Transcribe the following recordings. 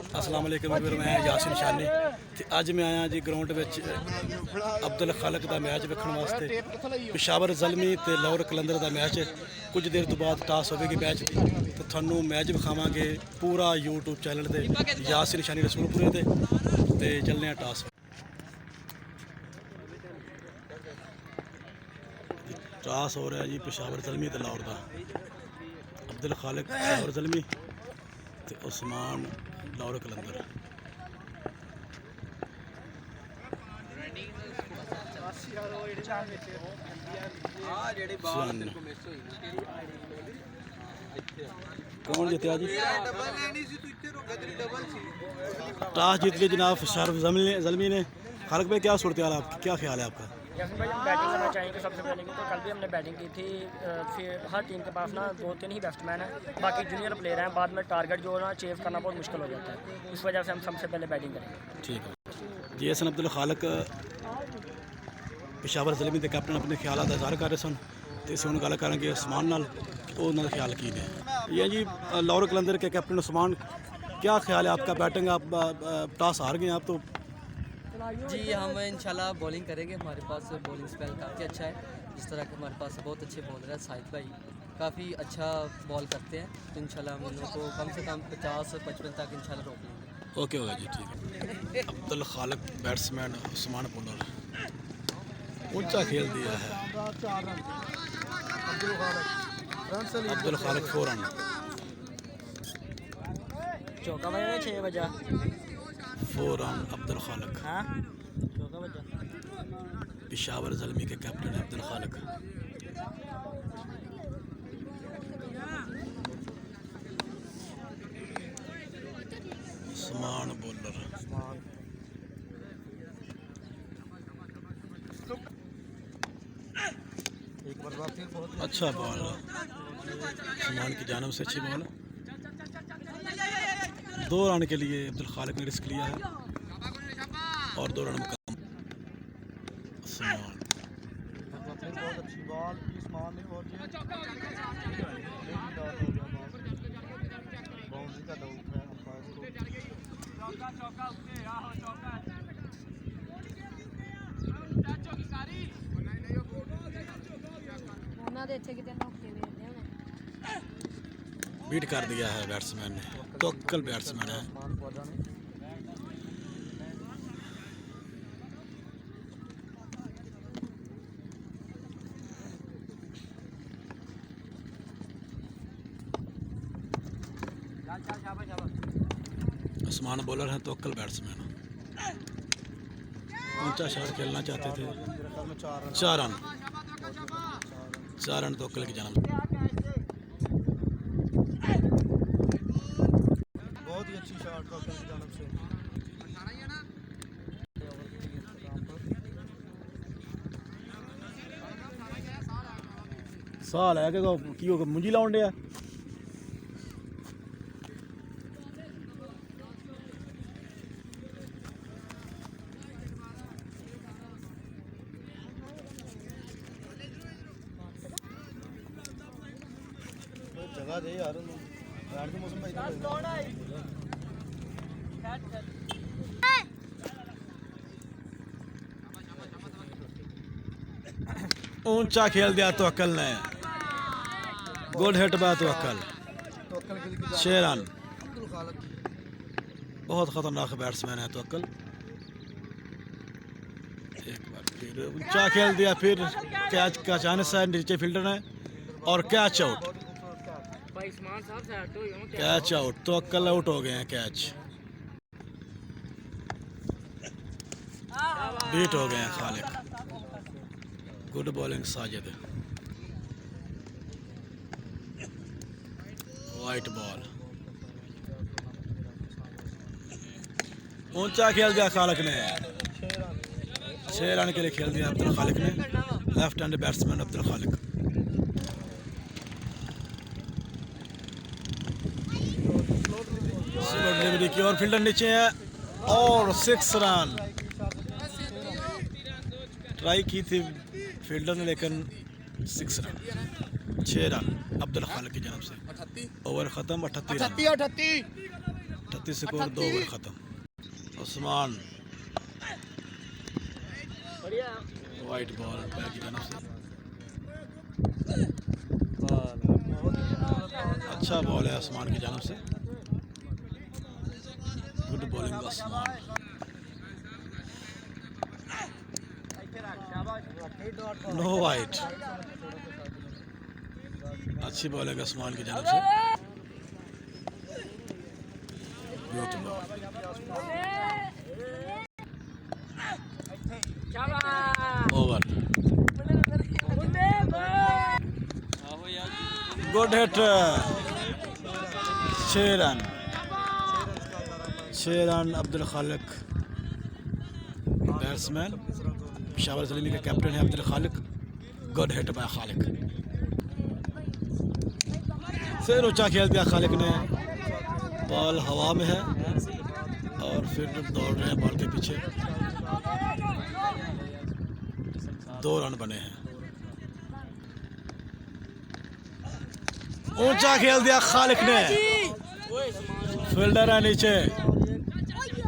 अस्सलाम वालेकुम वीर, मैं यासिन शानी ते अज मैं आया जी ग्राउंड विच अब्दुल खालक दा मैच वेखण वास्ते। पेशावर ज़ल्मी ते लाहौर कलंदर दा मैच है। कुछ देर तो बाद टास होगी मैच की तो थानू मैच विखावांगे पूरा यूट्यूब चैनल ते यासिन शानी रसूलपुरे ते चलने टास। टास हो रहा है जी पेशावर ज़ल्मी ते लाहौर दा। अब्दुल खालक पेशावर ज़ल्मी ते उस्मान लाहौर कलंदर। कौन जीतया जी? टॉस जीत के जनाब शरफ ज़ल्मी ने। खालक भाई क्या सूरत हाल आपकी, क्या ख्याल है आपका? यासिन भाई हम बैटिंग करना चाहेंगे सबसे पहले की। तो कल भी हमने बैटिंग की थी। फिर हर टीम के पास ना 2-3 ही बैट्समैन हैं, बाकी जूनियर प्लेयर हैं। बाद में टारगेट जो ना चेस करना बहुत मुश्किल हो जाता है, इस वजह से हम सबसे पहले बैटिंग करेंगे। ठीक है जी। हसन अब्दुल खालक पेशावर ज़ल्मी के कैप्टन अपने ख्याल का इजहार कर रहे सन तो इस हम गल करेंगे उस्मान नाल उन्होंने ख्याल की ने। ये जी लाहौर कलंदर के कैप्टन उस्मान, क्या ख्याल है आपका? बैटिंग आप टॉस हार गए आप तो। जी हम इंशाल्लाह बॉलिंग करेंगे। हमारे पास बॉलिंग स्पेल काफ़ी अच्छा है। जिस तरह के हमारे पास बहुत अच्छे बॉलर हैं, साहिद भाई काफ़ी अच्छा बॉल करते हैं, तो इंशाल्लाह हम उनको कम से कम 50-55 तक इंशाल्लाह रोक लेंगे। ओके होगा जी, ठीक है। अब्दुल खालक बैट्समैन, उस्मान बॉलर, ऊंचा खेल दिया है। अब्दुल खालक 4 रन। चौका बजा 6 बजा 4 रन अब्दुल खालक। हाँ चौका बजा। पेशावर ज़ल्मी के कैप्टन अब्दुल खालक। उस्मान बॉलर। अच्छा बॉल उस्मान की जानब से, अच्छी बॉल। 2 रन के लिए अब्दुल खालिक ने रिस्क लिया है और 2 रन मुकम्मल। उस्मान बीट कर दिया है बैट्समैन ने। तोक्कल बैट्समैन है। उस्मान बॉलर है, तोक्कल बैट्समैन। ऊंचा शॉट खेलना चाहते थे। 4 रन। 4 रन तोक्कल की जानब। बहुत ही अच्छी शॉट तोक्कल की जानब से। साल है कि मुंजी लाउन दिया। जगह दे यार यार तो मौसम भाई ऊंचा खेल दिया तोक्कल ने। गुड हिट बा तोक्कल। 6 रन। बहुत खतरनाक बैट्समैन है तोक्कल। एक बार फिर ऊंचा खेल दिया, फिर कैच का चांस है नीचे फील्डर है और कैच आउट। कैच आउट, तोक्कल आउट हो गए हैं। कैच बीट हो गए हैं Khaliq. Good bowling Sajid. Wide ball. ऊंचा खेल दिया खालिक ने। 6 रन के लिए खेल दिया अब्दुल खालिक ने। लेफ्ट हैंड बैट्समैन अब्दुल खालिक। डिलीवरी की और फील्डर नीचे है और 6 रन। ट्राई की थी फील्डर ने लेकिन 6 रन। 6 रन अब्दुल खालिक की जानब से। ओवर खत्म। 38 रन। 38 स्कोर, 2 ओवर ख़त्म। उस्मान वाइट बॉल बैक की जानब से, अच्छा बॉल है उस्मान की जानब से, good bowling Usman. No wide, अच्छी बॉलिंग उस्मान की जानब से, good ball. Over, good hit, 6 run, 6 run. Abdul Khaliq batsman, Peshawar Zalmi का कैप्टन है अब्दुल खालिक। गुड हिट बाय खालिक, फिर ऊंचा खेल दिया खालिक ने, बॉल हवा में है और फील्डर दौड़ रहे हैं बॉल के पीछे। 2 रन बने हैं। ऊंचा खेल दिया खालिक ने, फील्डर है नीचे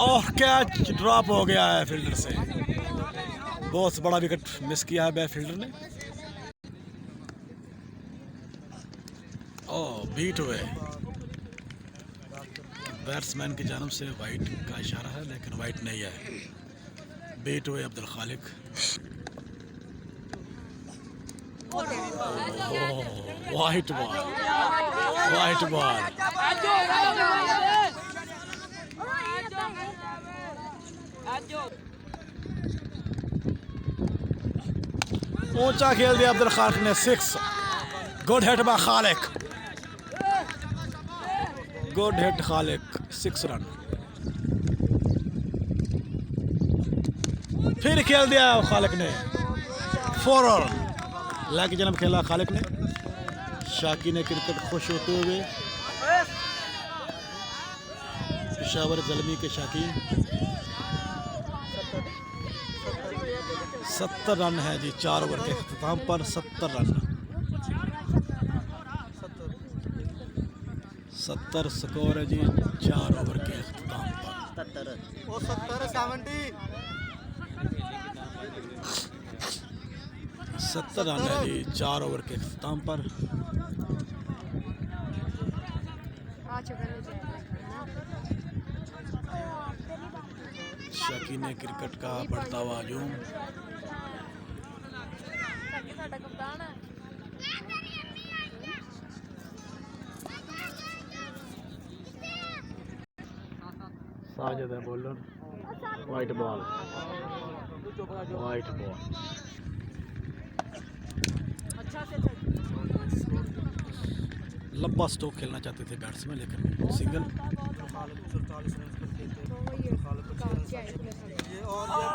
और कैच ड्रॉप हो गया है फील्डर से। बहुत बड़ा विकेट मिस किया है फील्डर ने। ओह, बीट हुए। बैट्समैन की जानब से वाइट का इशारा है लेकिन वाइट नहीं है, बीट हुए अब्दुल खालिक। वाइट बॉल, वाइट बॉल, ऊंचा खेल दिया अब्दुल खालिक ने, 6। Good hit by Khaliq, good hit Khaliq, 6 run. फिर खेल दिया खालिक ने, 4 रन। लाकी जन्म खेला खालिक ने। शाकी ने क्रिकेट खुश होते हुए, पेशावर ज़ल्मी के शाकी। 70 रन है जी 4 ओवर के अख्ताम पर, 70 रन, 70 स्कोर है जी 4 ओवर के अख्ताम पर। 70 रन है जी 4 ओवर के अख्ताम पर। शाकी ने क्रिकेट का बढ़ता हुआ हजूम। साजिद है bowler, white ball, wide ball. लंबा स्ट्रोक खेलना चाहते थे बैट्समैन लेकिन सिंगल।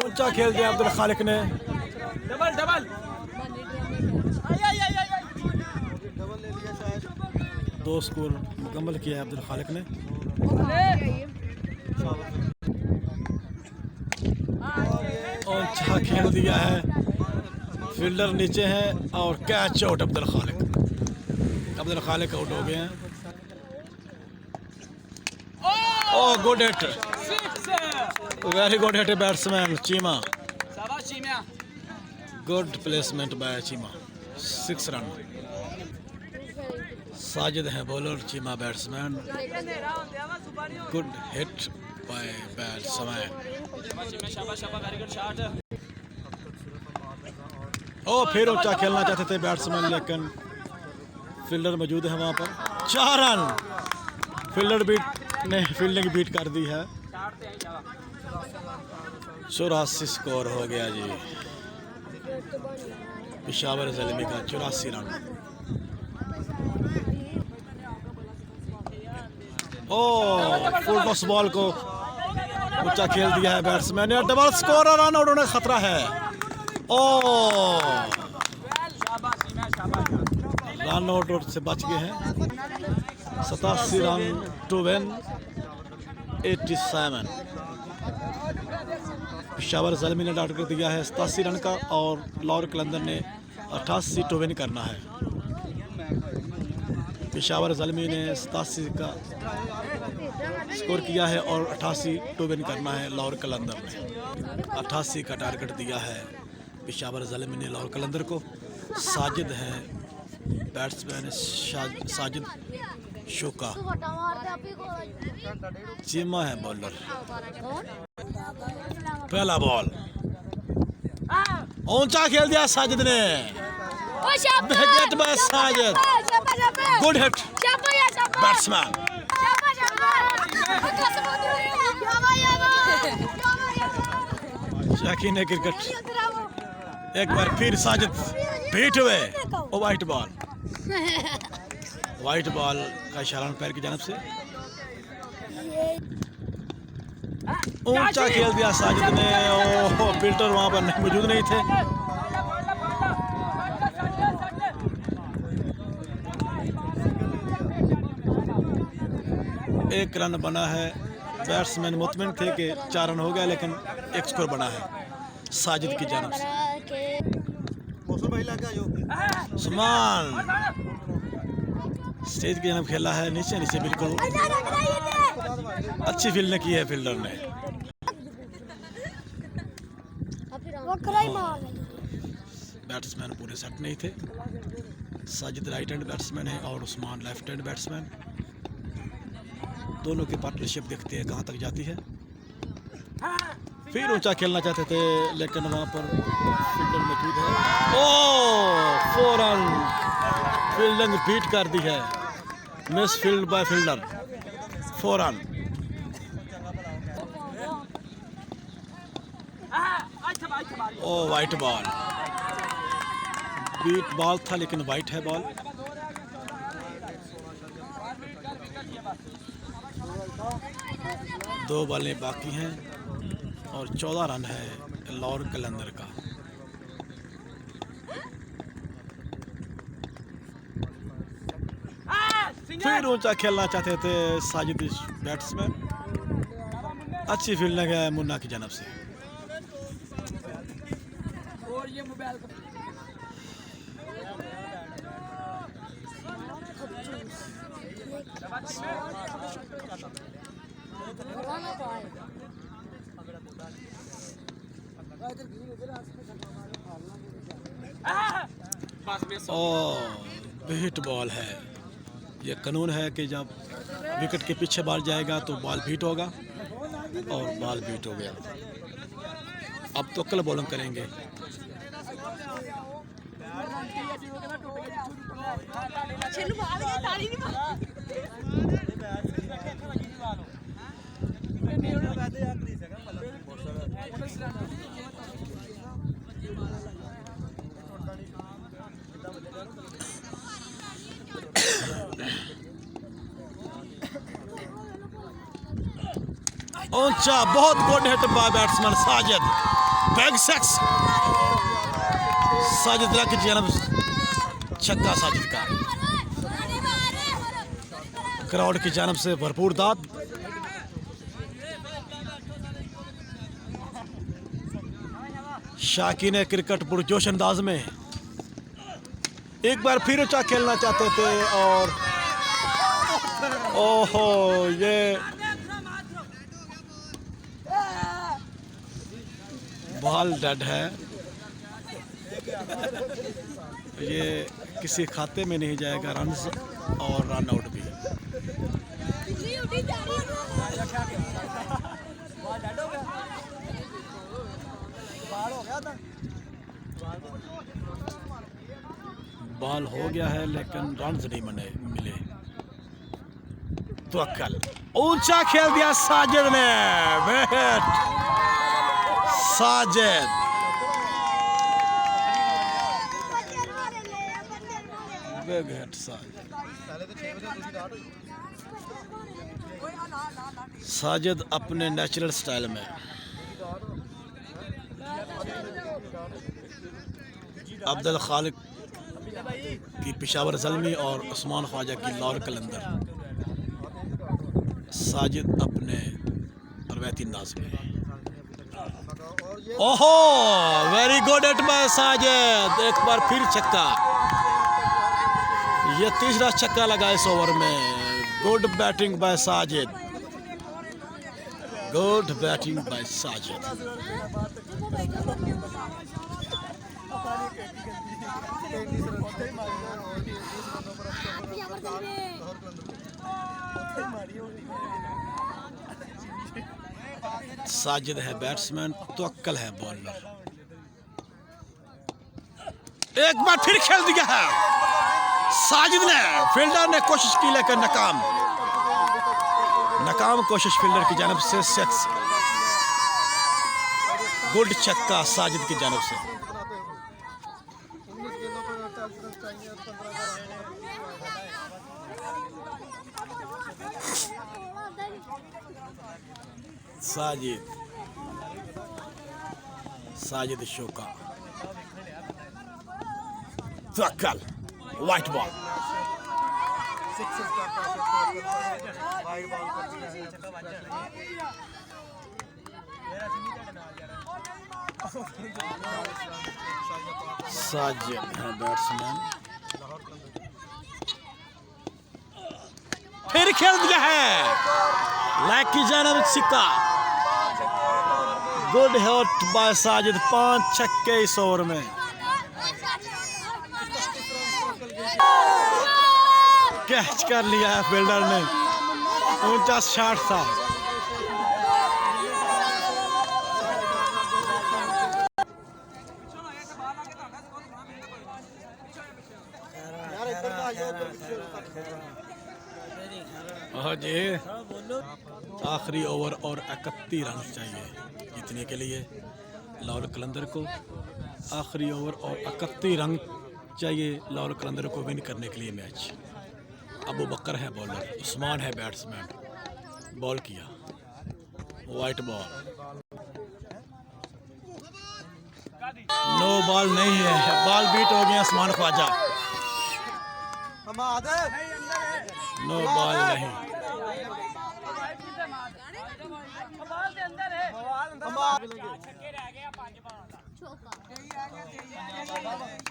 ऊंचा खेल दिया अब्दुल खालिक ने, डबल डबल, 2 स्कोर मुकम्मल किया है अब्दुल खालिक ने। ऊंचा खेल दिया है, फील्डर नीचे है और कैच आउट अब्दुल खालिक। अब्दुल खालिक आउट हो गए हैं। Oh, good hit, very good hit batsman Cheema, good placement by Cheema, 6 run. Sajid है bowler, Cheema batsman, good hit by batsman. Oh, फिर ऊंचा खेलना चाहते थे बैट्समैन लेकिन फील्डर मौजूद है वहां पर। 4 रन, फील्डर बीट ने फील्डिंग बीट कर दी है। 84 स्कोर हो गया जी पेशावर ज़ल्मी का, 84 रन। फुल टॉस बॉल को ऊंचा खेल दिया है बैट्समैन ने, डबल स्कोर, रन आउट होने का खतरा है। रन आउट से बच गए हैं। 87 run to win 87। Peshawar Zalmi ने टारगेट दिया है 87 रन का और लाहौर कलंदर ने 88 टू विन करना है। पेशावर ज़ल्मी ने 87 का स्कोर किया है और 88 टू विन करना है लाहौर कलंदर ने। 88 का टारगेट दिया है पेशावर ज़ल्मी ने लाहौर कलंदर को। साजिद है बैट्समैन, साजिद शोका, चीमा है बॉलर। पहला बॉल ऊंचा खेल दिया साजिद ने, wicket by Sajid, good hit batsman. Shakeen ने क्रिकेट एक बार फिर साजिद बीट हुए। Oh wide ball, wide ball का इशारा पैर की जानब से। ऊंचा खेल दिया साजिद ने। ओह, फिल्टर वहां पर मौजूद नहीं थे। एक रन बना है। बैट्समैन मुतमिन थे कि 4 रन हो गया, लेकिन एक स्कोर बना है साजिद की जानब से। सुमान स्टेज की जानब खेला है, नीचे नीचे बिल्कुल अच्छी फील्ड की है फील्डर ने। बैट्समैन पूरे सेट नहीं थे। साजिद राइट हैंड बैट्समैन है और उस्मान लेफ्ट हैंड बैट्समैन। दोनों की पार्टनरशिप देखते हैं कहाँ तक जाती है। फिर ऊंचा खेलना चाहते थे, लेकिन वहाँ पर फील्डर मौजूद है। ओह, 4 रन, फील्डिंग बीट कर दी है, miss field by fielder, 4 run. Oh wide ball, beat ball था लेकिन वाइट है बॉल। दो बॉलें बाकी हैं और 14 रन है लाहौर कलंदर का। फिर ऊंचा खेलना चाहते थे साजिद बैट्समैन। अच्छी फील्डिंग है मुन्ना की जानब से। बीट बॉल है। ये कानून है कि जब विकेट के पीछे बॉल जाएगा तो बॉल बीट होगा, और बॉल बीट हो गया। अब तो कल बॉलिंग करेंगे। ऊंचा, बहुत good hit by batsman Sajid, back six. Sajid की जानब छक्का साजिद का। क्राउड की जानब से भरपूर दाद। शाकीन क्रिकेट पुरजोश अंदाज में एक बार फिर ऊंचा खेलना चाहते थे, और ओहो, ये बॉल डेड है। ये किसी खाते में नहीं जाएगा रन, और रन आउट भी। बॉल हो गया है लेकिन रन नहीं मिले। तो अक्कल ऊंचा खेल दिया साजिद ने, विकेट साजिद। विकेट साजिद अपने नेचुरल स्टाइल में। अब्दुल खालिक की पेशावर ज़ल्मी और उस्मान ख्वाजा की लाहौर कलंदर। साजिद अपने रवायती अंदाज में। ओहो, very good hit bye Sajid, एक बार फिर छक्का। ये तीसरा छक्का लगा इस ओवर में। Good batting bye Sajid. Good batting by Sajid. Sajid है बैट्समैन, तवक्कल है बॉलर। एक बार फिर खेल दिया है साजिद ने, फील्डर ने कोशिश की लेकिन नाकाम कोशिश फील्डर की जानिब से। सिक्स, गुड छक्का साजिद की जानिब से। Sajid शोका, तवक्कल, white ball. साजिद है बैट्समैन, फिर खेल दिया है लाइक की जानिब सिक्का। गुड हिट बाय साजिद, 5 छक्के इस ओवर में। कैच कर लिया है फील्डर ने, ऊंचा शॉट था। जी आखिरी ओवर और 31 रन चाहिए जीतने के लिए लाहौर कलंदर को। आखिरी ओवर और 31 रन चाहिए लाहौर कलंदर को विन करने के लिए मैच। अबू बकर है बॉलर, उस्मान है बैट्समैन। बॉल किया, वाइट बॉल, नो बॉल नहीं है, बॉल बीट हो गया उस्मान ख्वाजा। नो बॉल नहीं।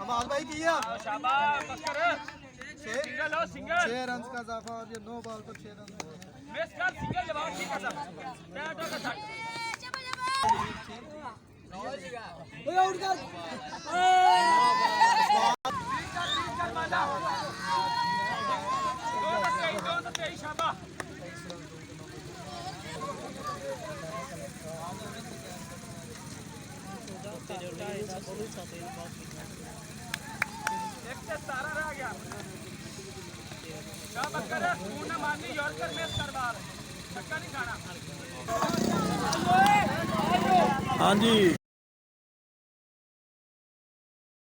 हमाल भाई किया शाबाश बकर, सिंगल हो सिंगल, 6 रन का इजाफा और ये 9 बॉल पर 6 रन। मिस कर सिंगल जवाब ठीक है सर, बैटो का शॉट। ओए आउट कर, दो तो तेईस शाबाश। एक से सारा रह गया। शाबाश कर, तू ना मारनी यॉर्कर मिस कर बार, धक्का नहीं खाना। हाँ जी।